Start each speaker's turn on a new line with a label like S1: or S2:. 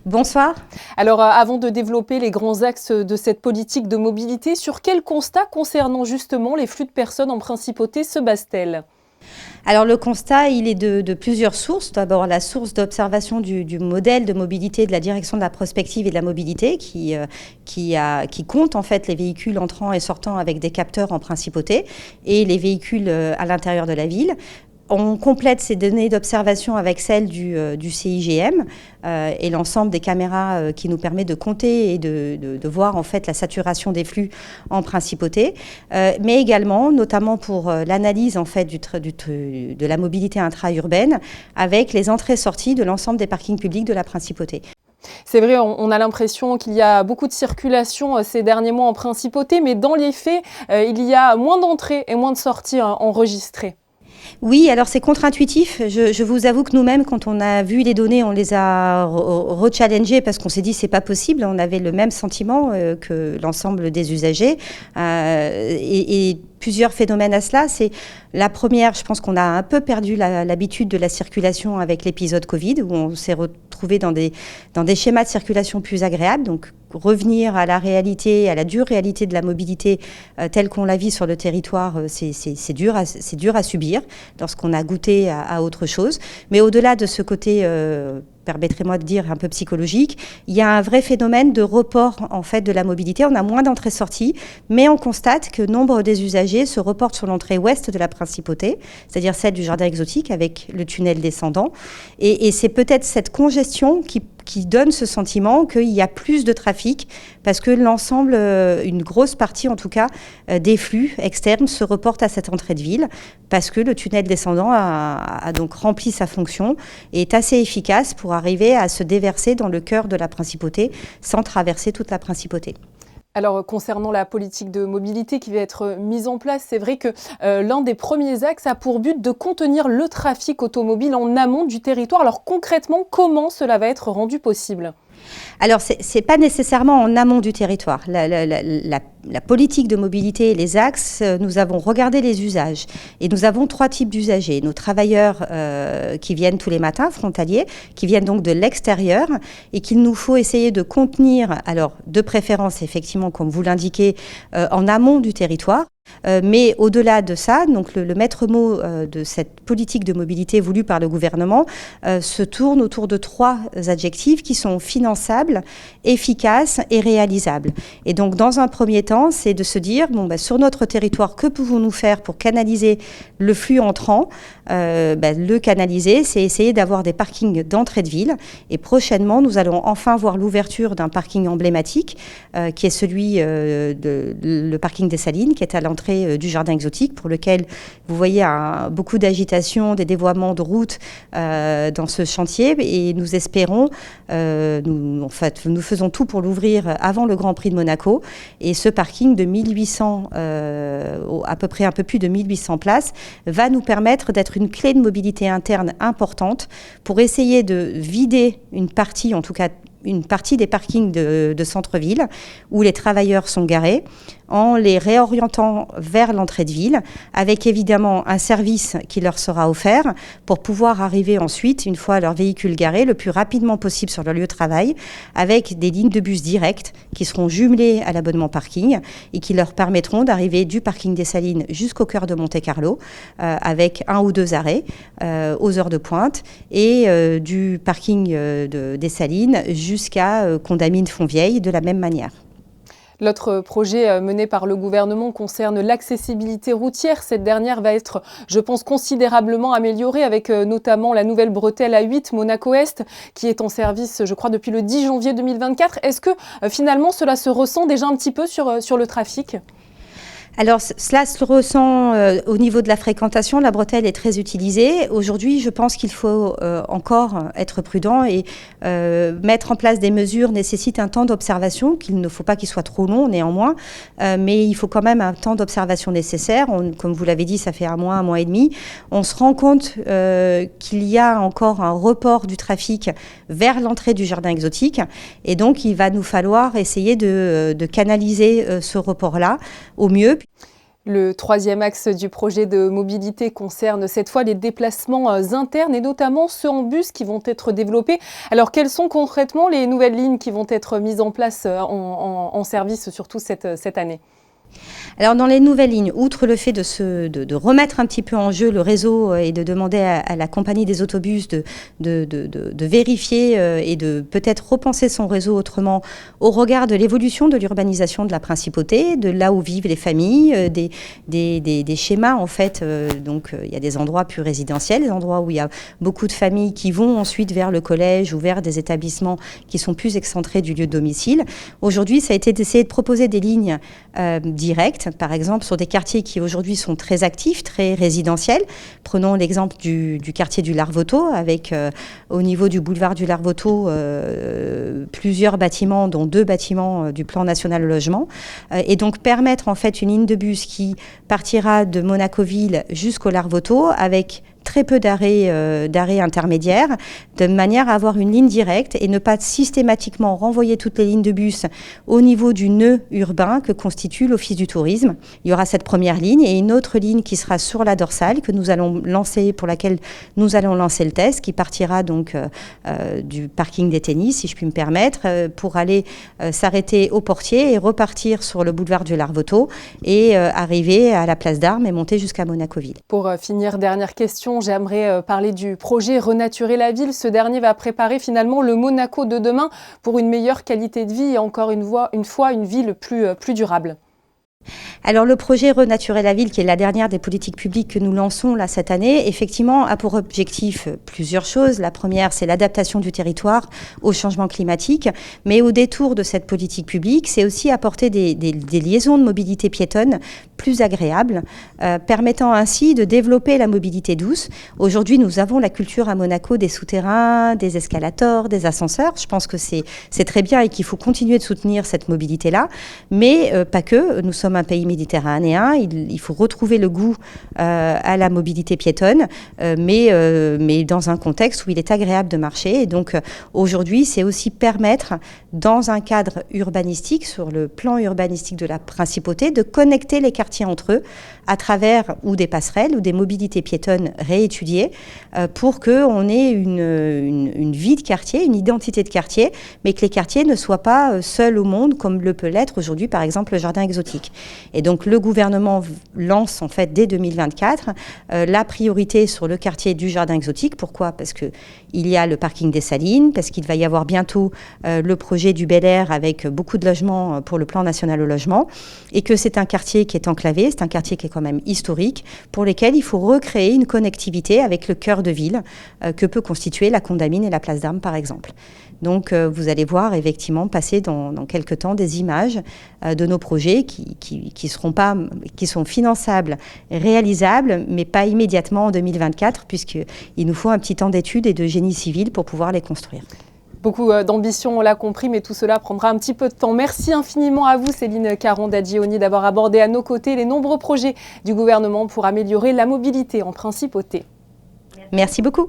S1: Bonsoir.
S2: Alors, avant de développer les grands axes de cette politique de mobilité, sur quel constat concernant justement les flux de personnes en principauté se base-t-elle ?
S1: Alors le constat, il est de plusieurs sources. D'abord la source d'observation du modèle de mobilité de la direction de la prospective et de la mobilité qui compte en fait les véhicules entrant et sortant avec des capteurs en principauté et les véhicules à l'intérieur de la ville. On complète ces données d'observation avec celles du CIGM et l'ensemble des caméras qui nous permet de compter et de voir en fait la saturation des flux en principauté, mais également notamment pour l'analyse en fait de la mobilité intra-urbaine avec les entrées-sorties de l'ensemble des parkings publics de la principauté.
S2: C'est vrai, on a l'impression qu'il y a beaucoup de circulation ces derniers mois en principauté, mais dans les faits, il y a moins d'entrées et moins de sorties enregistrées.
S1: Oui, alors c'est contre-intuitif. Je vous avoue que nous-mêmes, quand on a vu les données, on les a rechallengées parce qu'on s'est dit c'est pas possible. On avait le même sentiment que l'ensemble des usagers et plusieurs phénomènes à cela. C'est la première, je pense qu'on a un peu perdu l'habitude de la circulation avec l'épisode Covid, où on s'est retrouvé dans des schémas de circulation plus agréables. Donc revenir à la réalité, à la dure réalité de la mobilité telle qu'on la vit sur le territoire, c'est dur à subir lorsqu'on a goûté à autre chose. Mais au-delà de ce côté permettez-moi de dire un peu psychologique, il y a un vrai phénomène de report en fait de la mobilité. On a moins d'entrées-sorties, mais on constate que nombre des usagers se reportent sur l'entrée ouest de la principauté, c'est-à-dire celle du jardin exotique avec le tunnel descendant. Et c'est peut-être cette congestion qui donne ce sentiment qu'il y a plus de trafic parce que l'ensemble, une grosse partie en tout cas, des flux externes se reportent à cette entrée de ville parce que le tunnel descendant a donc rempli sa fonction et est assez efficace pour arriver à se déverser dans le cœur de la principauté sans traverser toute la principauté.
S2: Alors, concernant la politique de mobilité qui va être mise en place, c'est vrai que l'un des premiers axes a pour but de contenir le trafic automobile en amont du territoire. Alors concrètement, comment cela va être rendu possible ?
S1: Alors, c'est pas nécessairement en amont du territoire. La politique de mobilité et les axes, nous avons regardé les usages. Et nous avons 3 types d'usagers. Nos travailleurs qui viennent tous les matins, frontaliers, qui viennent donc de l'extérieur et qu'il nous faut essayer de contenir, alors de préférence effectivement, comme vous l'indiquez, en amont du territoire. Mais au-delà de ça, donc le maître mot de cette politique de mobilité voulue par le gouvernement se tourne autour de 3 adjectifs qui sont finançables, efficaces et réalisables. Et donc dans un premier temps, c'est de se dire, sur notre territoire, que pouvons-nous faire pour canaliser le flux entrant ? Le canaliser, c'est essayer d'avoir des parkings d'entrée de ville. Et prochainement, nous allons enfin voir l'ouverture d'un parking emblématique qui est celui le parking des Salines, qui est à l'entrée du jardin exotique, pour lequel vous voyez beaucoup d'agitation, des dévoiements de routes dans ce chantier. Et nous espérons, nous faisons tout pour l'ouvrir avant le Grand Prix de Monaco. Et ce parking de 1800, à peu près un peu plus de 1800 places, va nous permettre d'être une clé de mobilité interne importante pour essayer de vider une partie, en tout cas une partie des parkings de centre-ville où les travailleurs sont garés, en les réorientant vers l'entrée de ville, avec évidemment un service qui leur sera offert pour pouvoir arriver ensuite, une fois leur véhicule garé, le plus rapidement possible sur leur lieu de travail, avec des lignes de bus directes qui seront jumelées à l'abonnement parking et qui leur permettront d'arriver du parking des Salines jusqu'au cœur de Monte-Carlo, avec 1 ou 2 arrêts aux heures de pointe, et du parking des Salines jusqu'à Condamine-Fontvieille de la même manière.
S2: L'autre projet mené par le gouvernement concerne l'accessibilité routière. Cette dernière va être, je pense, considérablement améliorée avec notamment la nouvelle bretelle A8 Monaco-Est qui est en service, je crois, depuis le 10 janvier 2024. Est-ce que finalement cela se ressent déjà un petit peu sur le trafic ?
S1: Alors, cela se ressent au niveau de la fréquentation. La bretelle est très utilisée. Aujourd'hui, je pense qu'il faut encore être prudent et mettre en place des mesures nécessite un temps d'observation, qu'il ne faut pas qu'il soit trop long néanmoins, mais il faut quand même un temps d'observation nécessaire. Comme vous l'avez dit, ça fait 1 mois et demi. On se rend compte qu'il y a encore un report du trafic vers l'entrée du jardin exotique et donc il va nous falloir essayer de canaliser ce report-là au mieux.
S2: Le troisième axe du projet de mobilité concerne cette fois les déplacements internes et notamment ceux en bus qui vont être développés. Alors quelles sont concrètement les nouvelles lignes qui vont être mises en place en service surtout cette année ?
S1: Alors dans les nouvelles lignes, outre le fait de remettre un petit peu en jeu le réseau et de demander à la compagnie des autobus de vérifier et de peut-être repenser son réseau autrement au regard de l'évolution de l'urbanisation de la principauté, de là où vivent les familles, des schémas en fait. Donc il y a des endroits plus résidentiels, des endroits où il y a beaucoup de familles qui vont ensuite vers le collège ou vers des établissements qui sont plus excentrés du lieu de domicile. Aujourd'hui, ça a été d'essayer de proposer des lignes directes, par exemple sur des quartiers qui aujourd'hui sont très actifs, très résidentiels. Prenons l'exemple du quartier du Larvoto, avec au niveau du boulevard du Larvoto plusieurs bâtiments, dont 2 bâtiments du plan national logement, et donc permettre en fait une ligne de bus qui partira de Monaco-Ville jusqu'au Larvoto avec très peu d'arrêts intermédiaires, de manière à avoir une ligne directe et ne pas systématiquement renvoyer toutes les lignes de bus au niveau du nœud urbain que constitue l'Office du tourisme. Il y aura cette première ligne et une autre ligne qui sera sur la dorsale que nous allons lancer, pour laquelle nous allons lancer le test, qui partira donc du parking des tennis, si je puis me permettre, pour aller s'arrêter au Portier et repartir sur le boulevard du Larvoto et arriver à la place d'Armes et monter jusqu'à Monaco-Ville.
S2: Pour finir, dernière question, j'aimerais parler du projet Renaturer la ville. Ce dernier va préparer finalement le Monaco de demain pour une meilleure qualité de vie et encore une fois une ville plus durable.
S1: Alors le projet Renaturer la ville, qui est la dernière des politiques publiques que nous lançons là cette année, effectivement a pour objectif plusieurs choses. La première, c'est l'adaptation du territoire au changement climatique, mais au détour de cette politique publique, c'est aussi apporter des liaisons de mobilité piétonne plus agréables, permettant ainsi de développer la mobilité douce. Aujourd'hui, nous avons la culture à Monaco des souterrains, des escalators, des ascenseurs. Je pense que c'est très bien et qu'il faut continuer de soutenir cette mobilité-là, mais pas que. Nous sommes un pays méditerranéen, il faut retrouver le goût à la mobilité piétonne, mais dans un contexte où il est agréable de marcher. Et donc aujourd'hui, c'est aussi permettre, dans un cadre urbanistique, sur le plan urbanistique de la principauté, de connecter les quartiers entre eux à travers ou des passerelles ou des mobilités piétonnes réétudiées pour qu'on ait une vie de quartier, une identité de quartier, mais que les quartiers ne soient pas seuls au monde comme le peut l'être aujourd'hui, par exemple, le jardin exotique. Et donc le gouvernement lance en fait dès 2024 la priorité sur le quartier du jardin exotique. Pourquoi ? Parce qu'il y a le parking des Salines, parce qu'il va y avoir bientôt le projet du Bel Air avec beaucoup de logements pour le plan national au logement, et que c'est un quartier qui est enclavé, c'est un quartier qui est quand même historique, pour lequel il faut recréer une connectivité avec le cœur de ville que peut constituer la Condamine et la place d'Armes par exemple. Donc vous allez voir effectivement passer dans quelques temps des images de nos projets qui sont finançables, réalisables, mais pas immédiatement en 2024, puisqu'il nous faut un petit temps d'études et de génie civil pour pouvoir les construire.
S2: Beaucoup d'ambition, on l'a compris, mais tout cela prendra un petit peu de temps. Merci infiniment à vous, Céline Caron-Dadjioni, d'avoir abordé à nos côtés les nombreux projets du gouvernement pour améliorer la mobilité en principauté.
S1: Merci beaucoup.